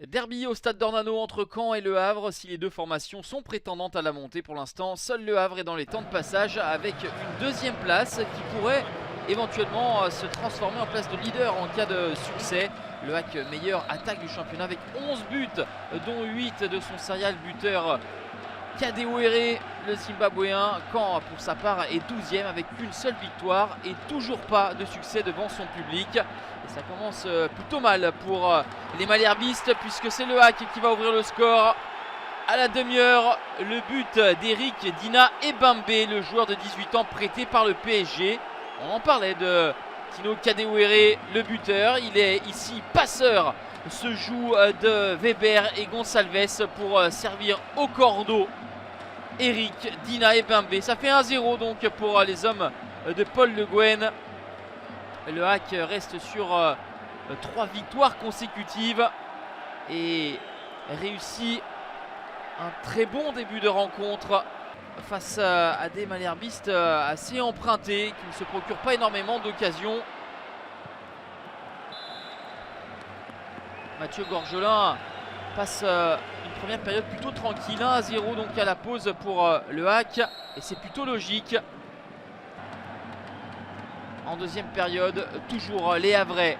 Derby au stade d'Ornano entre Caen et Le Havre. Si les deux formations sont prétendantes à la montée pour l'instant, seul Le Havre est dans les temps de passage avec une deuxième place qui pourrait éventuellement se transformer en place de leader en cas de succès. Le HAC meilleure attaque du championnat avec 11 buts dont 8 de son serial buteur Kadewere, le Zimbabwéen. Caen pour sa part est 12e avec une seule victoire et toujours pas de succès devant son public. Et ça commence plutôt mal pour les Malherbistes puisque c'est le HAC qui va ouvrir le score à la demi-heure. Le but d'Eric Dina Ebambe, le joueur de 18 ans prêté par le PSG. On en parlait de Tino Kadewere, le buteur. Il est ici passeur. Se joue de Weber et Gonçalves pour servir au cordeau Eric Dina Ebambe. Ça fait 1-0 donc pour les hommes de Paul Le Guen. Le HAC reste sur 3 victoires consécutives et réussit un très bon début de rencontre face à des Malherbistes assez empruntés qui ne se procurent pas énormément d'occasions. Mathieu Gorgelin passe une première période plutôt tranquille, 1-0 donc à la pause pour le HAC et c'est plutôt logique. En deuxième période, toujours les Havrais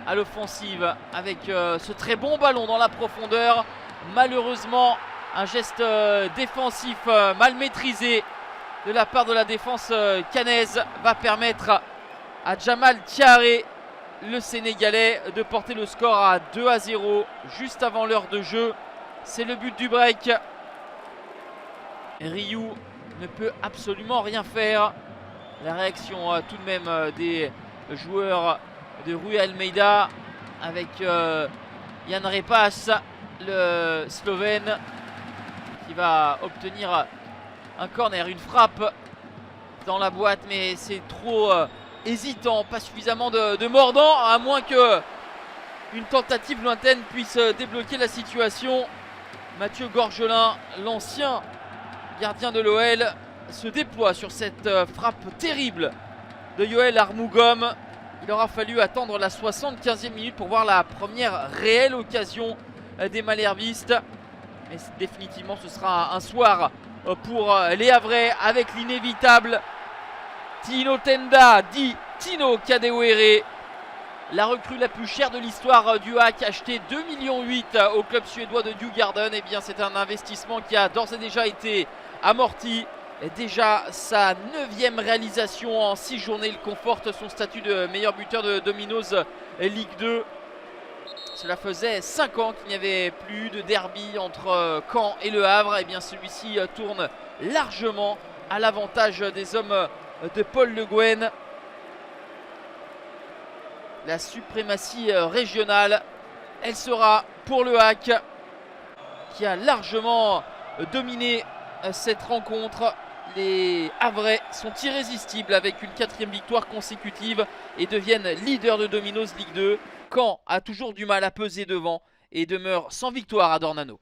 à l'offensive avec ce très bon ballon dans la profondeur. Malheureusement, un geste défensif mal maîtrisé de la part de la défense canaise va permettre à Jamal Thiaré, le Sénégalais, de porter le score à 2-0 juste avant l'heure de jeu. C'est le but du break. Ryu ne peut absolument rien faire. La réaction tout de même des joueurs de Rui Almeida avec Jan Repas, le Slovène, qui va obtenir un corner, une frappe dans la boîte, mais c'est trop hésitant, pas suffisamment de mordant, à moins que une tentative lointaine puisse débloquer la situation. Mathieu Gorgelin, l'ancien gardien de l'OL, se déploie sur cette frappe terrible de Yoel Armougom. Il aura fallu attendre la 75e minute pour voir la première réelle occasion des Malherbistes. Mais définitivement ce sera un soir pour les Havrais avec l'inévitable Tino Tenda, dit Tino Kadewere. La recrue la plus chère de l'histoire du HAC, acheté 2,8 millions au club suédois de Djurgården. Et bien c'est un investissement qui a d'ores et déjà été amorti. Et déjà sa 9e réalisation en 6 journées. Il conforte son statut de meilleur buteur de Domino's Ligue 2. Cela faisait 5 ans qu'il n'y avait plus de derby entre Caen et Le Havre. Et bien celui-ci tourne largement à l'avantage des hommes de Paul Le Guen. La suprématie régionale, elle sera pour le HAC qui a largement dominé cette rencontre. Les Havrais sont irrésistibles avec une 4e victoire consécutive et deviennent leaders de Domino's Ligue 2. Caen a toujours du mal à peser devant et demeure sans victoire à Dornano.